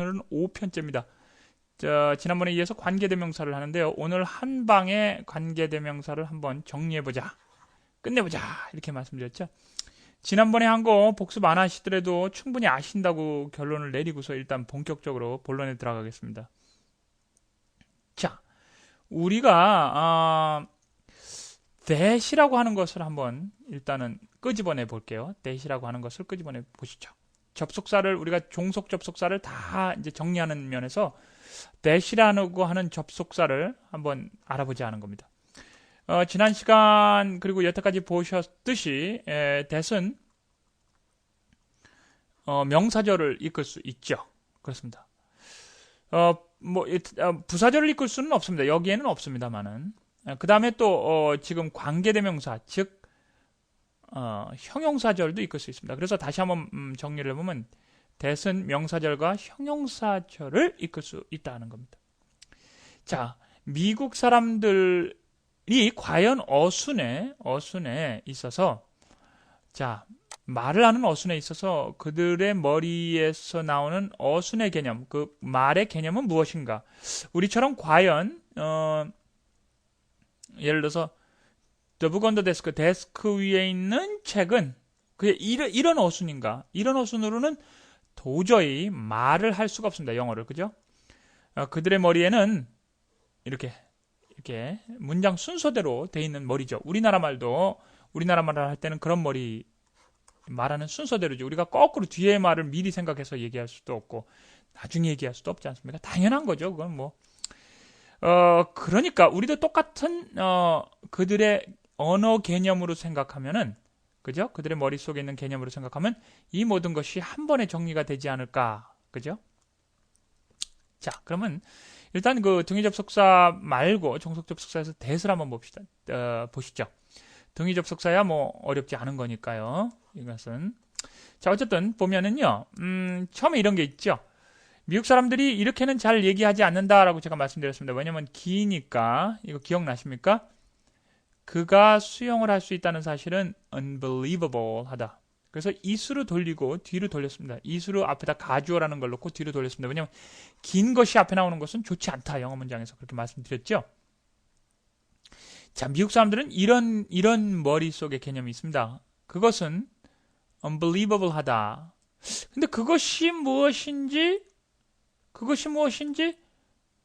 오늘은 5편째입니다. 지난번에 이어서 관계대명사를 하는데요. 오늘 한 방에 관계대명사를 한번 정리해보자. 끝내보자. 이렇게 말씀드렸죠. 지난번에 한 거 복습 안 하시더라도 충분히 아신다고 결론을 내리고서 일단 본격적으로 본론에 들어가겠습니다. 자, 우리가 that이라고 하는 것을 한번 일단은 끄집어내 볼게요. that이라고 하는 것을 끄집어내 보시죠. 접속사를 우리가 종속 접속사를 다 이제 정리하는 면에서 that이라고 하는 접속사를 한번 알아보자 하는 겁니다. 지난 시간 그리고 여태까지 보셨듯이 that은 명사절을 이끌 수 있죠. 그렇습니다. 부사절을 이끌 수는 없습니다. 여기에는 없습니다만은. 그 다음에 또 지금 관계대명사 즉 형용사절도 이끌 수 있습니다. 그래서 다시 한번 정리를 해보면 that은 명사절과 형용사절을 이끌 수 있다는 겁니다. 자, 미국 사람들이 과연 어순에 있어서 자 말을 하는 어순에 있어서 그들의 머리에서 나오는 어순의 개념, 그 말의 개념은 무엇인가? 우리처럼 과연 예를 들어서 The book on the desk, 데스크 위에 있는 책은 그게 이런 어순인가? 이런 어순으로는 도저히 말을 할 수가 없습니다. 영어를, 그죠? 그들의 머리에는 이렇게 문장 순서대로 돼 있는 머리죠. 우리나라 말을 할 때는 그런 머리 말하는 순서대로죠. 우리가 거꾸로 뒤에 말을 미리 생각해서 얘기할 수도 없고 나중에 얘기할 수도 없지 않습니까? 당연한 거죠. 그건 뭐 그러니까 우리도 똑같은 그들의 언어 개념으로 생각하면은 그죠? 그들의 머릿속에 있는 개념으로 생각하면 이 모든 것이 한 번에 정리가 되지 않을까? 그죠? 자, 그러면 일단 그 등위 접속사 말고 종속 접속사에서 that을 한번 봅시다. 보시죠. 등위 접속사야 뭐 어렵지 않은 거니까요. 이것은 자, 어쨌든 보면은요. 처음에 이런 게 있죠. 미국 사람들이 이렇게는 잘 얘기하지 않는다라고 제가 말씀드렸습니다. 왜냐면 기니까. 이거 기억나십니까? 그가 수용을 할 수 있다는 사실은 unbelievable 하다. 그래서 이수로 돌리고 뒤로 돌렸습니다. 이수로 앞에다 가주어라는 걸 넣고 뒤로 돌렸습니다. 왜냐면 긴 것이 앞에 나오는 것은 좋지 않다. 영어 문장에서 그렇게 말씀드렸죠. 자, 미국 사람들은 이런 머릿속에 개념이 있습니다. 그것은 unbelievable 하다. 근데 그것이 무엇인지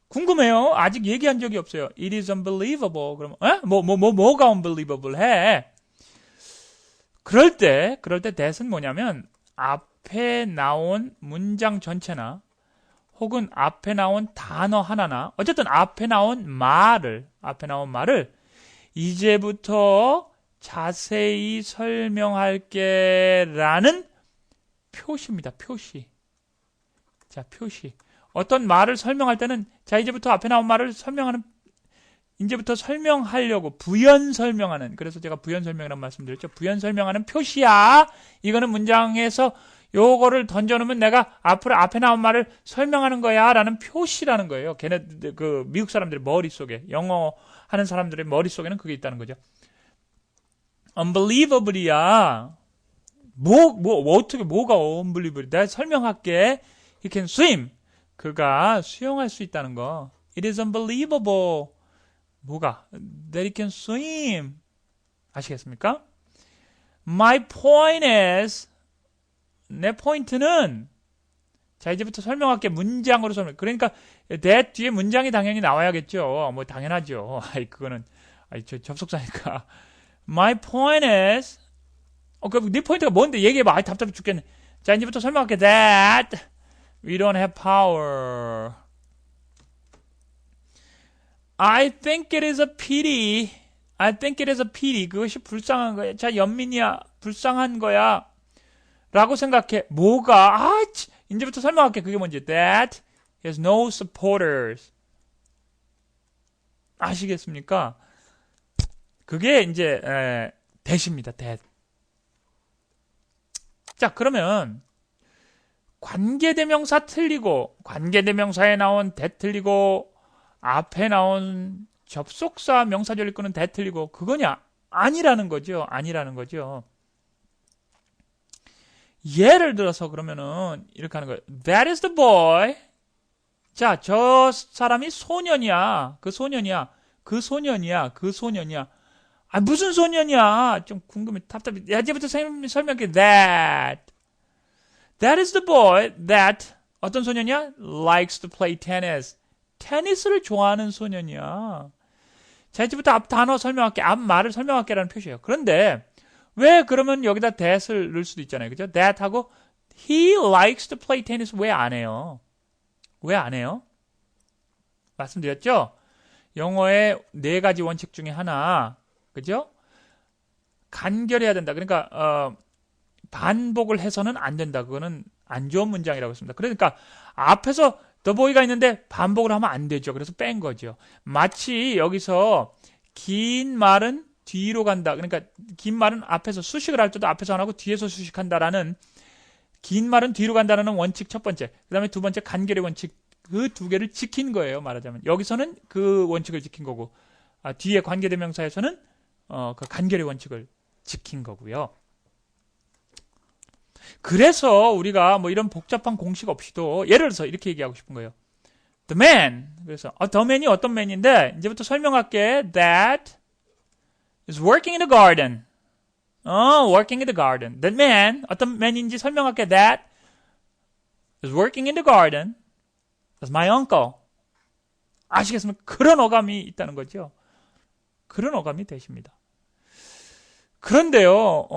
궁금해요. 아직 얘기한 적이 없어요. It is unbelievable. 그러면 뭐가 unbelievable 해? 그럴 때 that은 뭐냐면 앞에 나온 문장 전체나 혹은 앞에 나온 단어 하나나 어쨌든 앞에 나온 말을 이제부터 자세히 설명할게 라는 표시입니다. 표시. 자, 표시. 어떤 말을 설명할 때는 자 이제부터 앞에 나온 말을 이제부터 설명하려고 부연 설명하는, 그래서 제가 부연 설명이라고 말씀드렸죠. 부연 설명하는 표시야. 이거는 문장에서 요거를 던져놓으면 내가 앞에 나온 말을 설명하는 거야 라는 표시라는 거예요. 미국 사람들의 머릿속에, 영어 하는 사람들의 머릿속에는 그게 있다는 거죠. unbelievable이야. 어떻게 뭐가 unbelievable? 내가 설명할게. He can swim. 그가 수영할 수 있다는 거. It is unbelievable. 뭐가? That he can swim. 아시겠습니까? My point is, 내 포인트는, 자, 이제부터 설명할게. 문장으로 설명. 그러니까, that 뒤에 문장이 당연히 나와야겠죠. 뭐, 당연하죠. 저 접속사니까. My point is, 네 포인트가 뭔데? 얘기해봐. 답답해 죽겠네. 자, 이제부터 설명할게. That we don't have power. I think it is a pity. 그것이 불쌍한 거야. 자, 연민이야. 불쌍한 거야. 라고 생각해. 뭐가? 이제부터 설명할게. 그게 뭔지. That has no supporters. 아시겠습니까? 그게 이제 that입니다. that. 자, 그러면 관계대명사 틀리고, 관계대명사에 나온 that 틀리고, 앞에 나온 접속사 명사절 이끄는 that 틀리고, 그거냐? 아니라는 거죠. 예를 들어서 그러면은 이렇게 하는 거예요. That is the boy. 자, 저 사람이 소년이야. 그 소년이야. 그 소년이야. 그 소년이야. 아, 무슨 소년이야? 좀 궁금해. 답답해. 야, 이제부터 설명할게. That is the boy that 어떤 소년이야? Likes to play tennis. 테니스를 좋아하는 소년이야. 자, 이제부터 앞 단어 설명할게. 앞 말을 설명할게라는 표시예요. 그런데 왜 그러면 여기다 that을 넣을 수도 있잖아요. 그죠? that하고 he likes to play tennis 왜 안 해요? 왜 안 해요? 말씀드렸죠? 영어의 4가지 원칙 중에 하나, 그죠? 간결해야 된다. 그러니까 반복을 해서는 안 된다. 그거는 안 좋은 문장이라고 했습니다. 그러니까 앞에서 the boy가 있는데 반복을 하면 안 되죠. 그래서 뺀 거죠. 마치 여기서 긴 말은 뒤로 간다. 그러니까 긴 말은 앞에서 수식을 할 때도 앞에서 안 하고 뒤에서 수식한다라는 긴 말은 뒤로 간다라는 원칙 첫 번째. 그 다음에 두 번째 간결의 원칙. 그 2개를 지킨 거예요. 말하자면. 여기서는 그 원칙을 지킨 거고 뒤에 관계대명사에서는 그 간결의 원칙을 지킨 거고요. 그래서 우리가 뭐 이런 복잡한 공식 없이도 예를 들어서 이렇게 얘기하고 싶은 거예요. The man. 그래서 the man이 어떤 man인데 이제부터 설명할게. That is working in the garden. working in the garden. That man 어떤 man인지 설명할게. That is working in the garden. That's my uncle. 아시겠습니까? 그런 어감이 있다는 거죠. 그런 어감이 되십니다. 그런데요,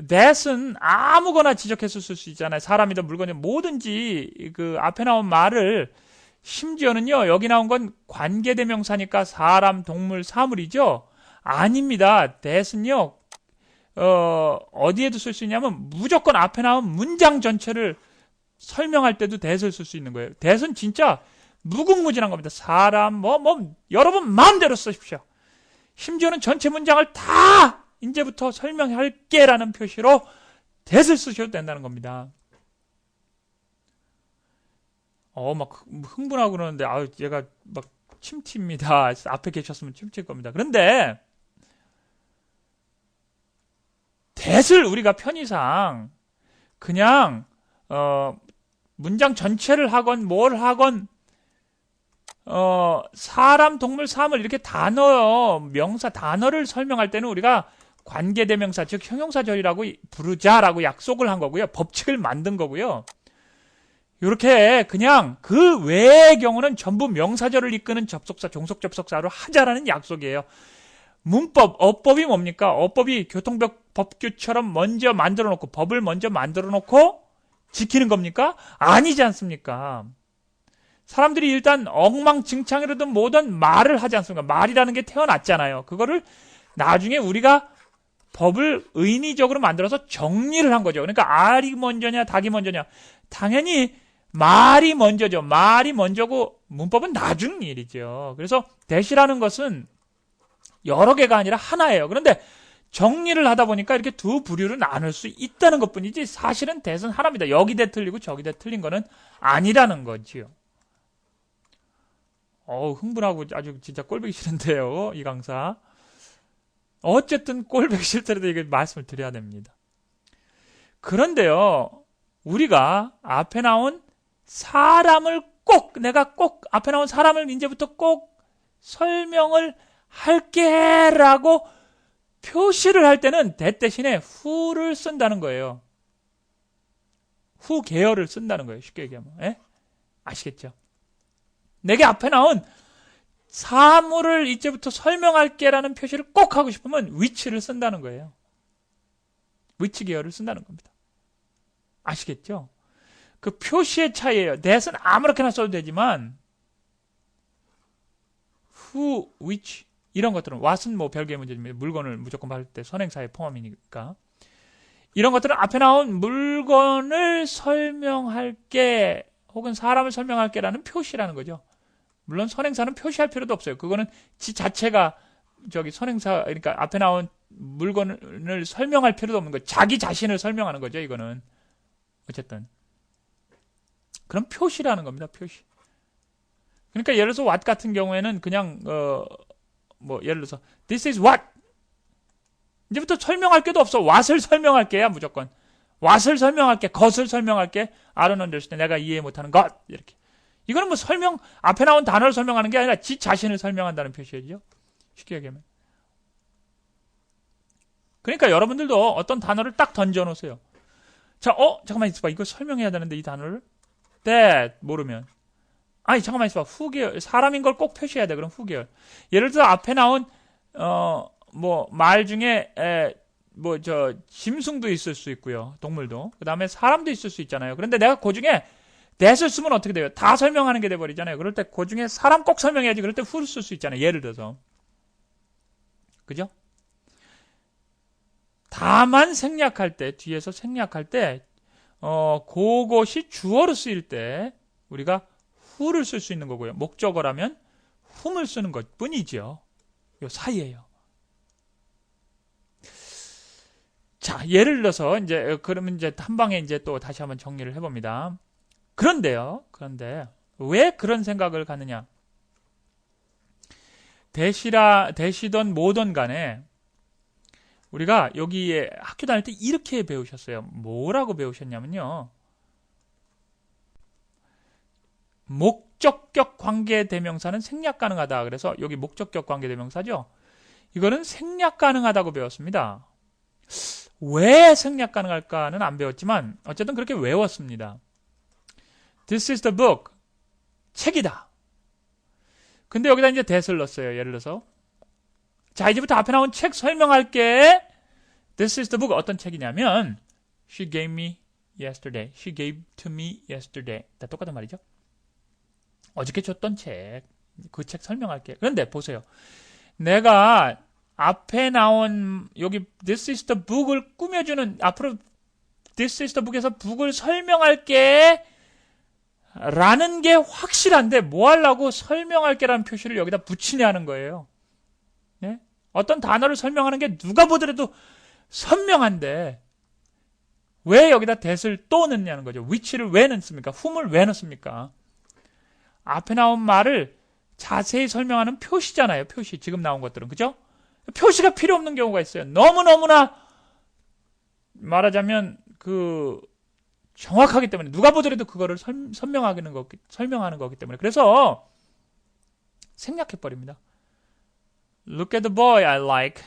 that은 아무거나 지적했을 수 있잖아요. 사람이든 물건이든 뭐든지 그 앞에 나온 말을 심지어는요, 여기 나온 건 관계대명사니까 사람, 동물, 사물이죠. 아닙니다. that은요, 어디에도 쓸 수 있냐면 무조건 앞에 나온 문장 전체를 설명할 때도 that을 쓸 수 있는 거예요. that은 진짜 무궁무진한 겁니다. 사람, 여러분 마음대로 쓰십시오. 심지어는 전체 문장을 다 이제부터 설명할게라는 표시로 that을 쓰셔도 된다는 겁니다. 막 흥분하고 그러는데, 얘가 막 침튑니다. 앞에 계셨으면 침튑 겁니다. 그런데, that을 우리가 편의상, 그냥, 문장 전체를 하건, 뭘 하건, 사람, 동물, 사물, 이렇게 명사, 단어를 설명할 때는 우리가 관계대명사, 즉, 형용사절이라고 부르자라고 약속을 한 거고요. 법칙을 만든 거고요. 이렇게 그냥 그 외의 경우는 전부 명사절을 이끄는 접속사, 종속 접속사로 하자라는 약속이에요. 문법, 어법이 뭡니까? 어법이 교통법규처럼 먼저 만들어 놓고, 법을 먼저 만들어 놓고 지키는 겁니까? 아니지 않습니까? 사람들이 일단 엉망진창이라든 뭐든 말을 하지 않습니까? 말이라는 게 태어났잖아요. 그거를 나중에 우리가 법을 의니적으로 만들어서 정리를 한 거죠. 그러니까 알이 먼저냐 닭이 먼저냐. 당연히 말이 먼저죠. 말이 먼저고 문법은 나중 일이죠. 그래서 that이라는 것은 여러 개가 아니라 하나예요. 그런데 정리를 하다 보니까 이렇게 두 부류로 나눌 수 있다는 것뿐이지 사실은 that은 하나입니다. 여기 that 틀리고 저기 that 틀린 거는 아니라는 거지요. 흥분하고 아주 진짜 꼴보기 싫은데요. 이 강사. 어쨌든 꼴보기 싫더라도 이게 말씀을 드려야 됩니다. 그런데요. 우리가 앞에 나온 사람을 내가 꼭 앞에 나온 사람을 이제부터 꼭 설명을 할게라고 표시를 할 때는 that 대신에 who를 쓴다는 거예요. who 계열을 쓴다는 거예요. 쉽게 얘기하면. 예? 아시겠죠? 내게 앞에 나온 사물을 이제부터 설명할게라는 표시를 꼭 하고 싶으면 which를 쓴다는 거예요. which 계열을 쓴다는 겁니다. 아시겠죠? 그 표시의 차이예요. that은 아무렇게나 써도 되지만 who, which 이런 것들은 what은 뭐 별개의 문제입니다. 물건을 무조건 받을 때 선행사의 포함이니까. 이런 것들은 앞에 나온 물건을 설명할게 혹은 사람을 설명할게라는 표시라는 거죠. 물론 선행사는 표시할 필요도 없어요. 그거는 지 자체가 선행사, 그러니까 앞에 나온 물건을 설명할 필요도 없는 거예요. 자기 자신을 설명하는 거죠, 이거는. 어쨌든. 그럼 표시라는 겁니다, 표시. 그러니까 예를 들어서 what 같은 경우에는 그냥, 예를 들어서 this is what. 이제부터 설명할 게도 없어. what을 설명할게야, 무조건. what을 설명할게, 것을 설명할게. I don't understand. 내가 이해 못하는 것. 이렇게. 이거는 뭐 앞에 나온 단어를 설명하는 게 아니라 지 자신을 설명한다는 표시죠. 쉽게 얘기하면. 그러니까 여러분들도 어떤 단어를 딱 던져놓으세요. 자, 잠깐만 있어봐. 이거 설명해야 되는데, 이 단어를. that, 모르면. 아니, 잠깐만 있어봐. 후계열. 사람인 걸 꼭 표시해야 돼. 그럼 후계열. 예를 들어, 앞에 나온, 말 중에, 짐승도 있을 수 있고요. 동물도. 그 다음에 사람도 있을 수 있잖아요. 그런데 내가 그 중에, that을 쓰면 어떻게 돼요? 다 설명하는 게 돼버리잖아요. 그럴 때 그 중에 사람 꼭 설명해야지. 그럴 때 who를 쓸 수 있잖아요. 예를 들어서. 그죠? 다만 생략할 때, 뒤에서 생략할 때, 그것이 주어로 쓰일 때, 우리가 who를 쓸 수 있는 거고요. 목적어라면 whom을 쓰는 것 뿐이죠. 요 사이에요. 자, 예를 들어서, 그러면 한 방에 또 다시 한번 정리를 해봅니다. 그런데, 왜 그런 생각을 갖느냐? 대시던 뭐든 간에, 우리가 여기에 학교 다닐 때 이렇게 배우셨어요. 뭐라고 배우셨냐면요. 목적격 관계대명사는 생략 가능하다. 그래서 여기 목적격 관계대명사죠. 이거는 생략 가능하다고 배웠습니다. 왜 생략 가능할까는 안 배웠지만 어쨌든 그렇게 외웠습니다. This is the book. 책이다. 근데 여기다 이제 that을 넣었어요. 예를 들어서. 자, 이제부터 앞에 나온 책 설명할게. This is the book. 어떤 책이냐면 She gave me yesterday. She gave to me yesterday. 다 똑같은 말이죠. 어저께 줬던 책. 그 책 설명할게. 그런데 보세요. 내가 앞에 나온 여기 This is the book을 꾸며주는 앞으로 This is the book에서 book을 설명할게 라는 게 확실한데 뭐 하려고 설명할게라는 표시를 여기다 붙이냐 하는 거예요. 네? 어떤 단어를 설명하는 게 누가 보더라도 선명한데 왜 여기다 that을 또 넣냐는 거죠. which를 왜 넣습니까? whom을 왜 넣습니까? 앞에 나온 말을 자세히 설명하는 표시잖아요. 표시. 지금 나온 것들은. 그죠? 표시가 필요 없는 경우가 있어요. 너무너무나 말하자면 정확하기 때문에 누가 보더라도 그거를 설명하는 거기 때문에 그래서 생략해버립니다. Look at the boy I like.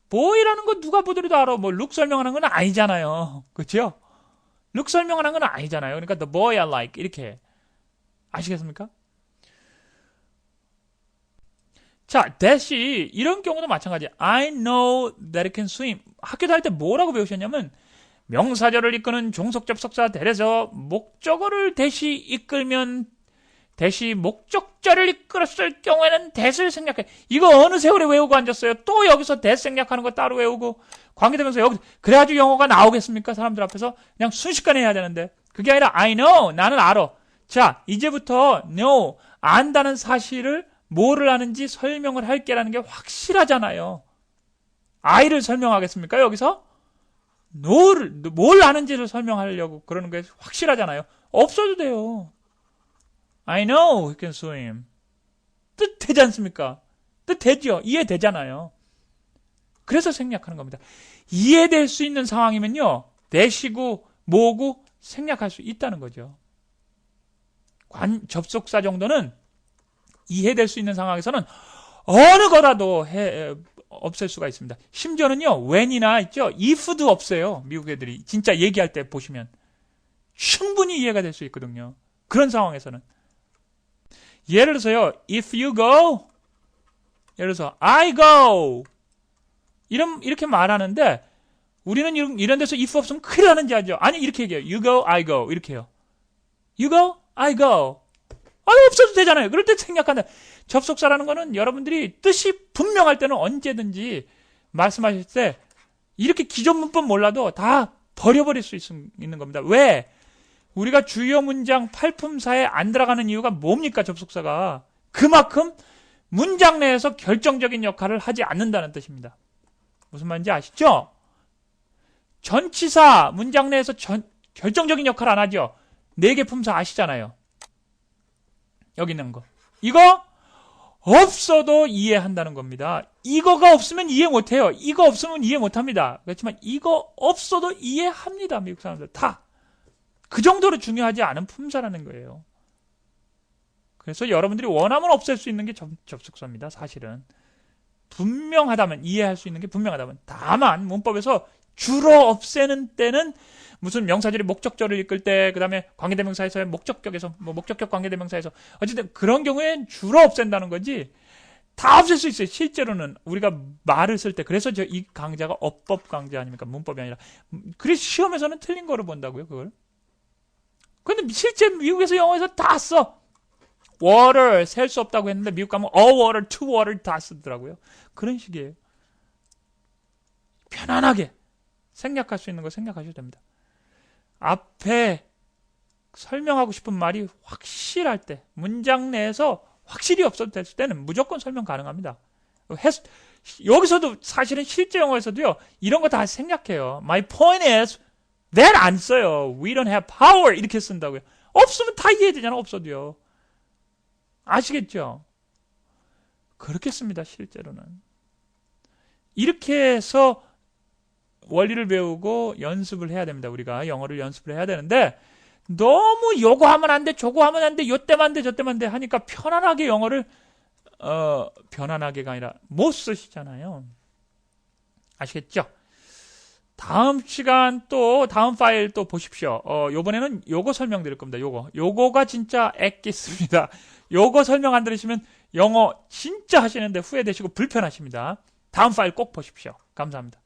boy라는 거 누가 보더라도 알아. 뭐 look 설명하는 건 아니잖아요. 그렇죠? look 설명하는 건 아니잖아요. 그러니까 the boy I like 이렇게 아시겠습니까? 자, that이 이런 경우도 마찬가지예요. I know that it can swim. 학교 다닐 때 뭐라고 배우셨냐면 명사절을 이끄는 종속 접속사 that에서 목적어를 that이 이끌면 that이 목적절을 이끌었을 경우에는 that을 생략해. 이거 어느 세월에 외우고 앉았어요. 또 여기서 that 생략하는 거 따로 외우고 관계되면서 여기 그래가지고 영어가 나오겠습니까? 사람들 앞에서 그냥 순식간에 해야 되는데 그게 아니라 I know 나는 알아. 자, 이제부터 know 안다는 사실을 뭐를 아는지 설명을 할게라는 게 확실하잖아요. I를 설명하겠습니까? 여기서 뭘 아는지를 설명하려고 그러는 게 확실하잖아요. 없어도 돼요. I know he can swim. 뜻되지 않습니까? 뜻되죠. 이해되잖아요. 그래서 생략하는 겁니다. 이해될 수 있는 상황이면요. that이고 뭐고 생략할 수 있다는 거죠. 접속사 정도는 이해될 수 있는 상황에서는 어느 거라도 없앨 수가 있습니다. 심지어는요, when이나 있죠, if도 없어요. 미국 애들이 진짜 얘기할 때 보시면 충분히 이해가 될 수 있거든요. 그런 상황에서는 예를 들어서요, if you go, 예를 들어서 I go 이렇게 말하는데 우리는 이런 데서 if 없으면 큰일 나는지 알죠? 아니 이렇게 얘기해요. You go, I go 이렇게 해요. You go, I go. 없어도 되잖아요. 그럴 때 생략한다. 접속사라는 거는 여러분들이 뜻이 분명할 때는 언제든지 말씀하실 때 이렇게 기존 문법 몰라도 다 버려버릴 수 있는 겁니다. 왜? 우리가 주요 문장 팔품사에 안 들어가는 이유가 뭡니까? 접속사가. 그만큼 문장 내에서 결정적인 역할을 하지 않는다는 뜻입니다. 무슨 말인지 아시죠? 전치사 문장 내에서 결정적인 역할 안 하죠. 4개 품사 아시잖아요. 여기 있는 거. 이거 없어도 이해한다는 겁니다. 이거가 없으면 이해 못해요. 이거 없으면 이해 못합니다. 그렇지만 이거 없어도 이해합니다. 미국 사람들 다. 그 정도로 중요하지 않은 품사라는 거예요. 그래서 여러분들이 원하면 없앨 수 있는 게 접속사입니다. 사실은. 분명하다면, 이해할 수 있는 게 분명하다면. 다만 문법에서 주로 없애는 때는 무슨 명사절이 목적절을 이끌 때, 그 다음에 관계대명사에서의 목적격에서, 뭐 목적격 관계대명사에서, 어쨌든 그런 경우엔 주로 없앤다는 거지, 다 없앨 수 있어요. 실제로는 우리가 말을 쓸 때. 그래서 이 강좌가 어법 강좌 아닙니까? 문법이 아니라. 그래서 시험에서는 틀린 거로 본다고요, 그걸. 근데 실제 미국에서 영어에서 다 써. water 셀 수 없다고 했는데 미국 가면 a water, two water 다 쓰더라고요. 그런 식이에요. 편안하게 생략할 수 있는 거 생략하셔도 됩니다. 앞에 설명하고 싶은 말이 확실할 때, 문장 내에서 확실히 없어도 될 때는 무조건 설명 가능합니다. 여기서도 사실은 실제 영어에서도요, 이런 거 다 생략해요. My point is that 안 써요. We don't have power 이렇게 쓴다고요. 없으면 다 이해되잖아. 없어도요. 아시겠죠? 그렇게 씁니다. 실제로는. 이렇게 해서 원리를 배우고 연습을 해야 됩니다. 우리가 영어를 연습을 해야 되는데 너무 요거 하면 안 돼, 저거 하면 안 돼, 요 때만 안 돼, 저 때만 안 돼 하니까 편안하게 영어를 편안하게가 아니라 못 쓰시잖아요. 아시겠죠? 다음 시간 또 다음 파일 또 보십시오. 요번에는 요거 설명드릴 겁니다. 요거가 진짜 엑기스입니다. 요거 설명 안 들으시면 영어 진짜 하시는데 후회되시고 불편하십니다. 다음 파일 꼭 보십시오. 감사합니다.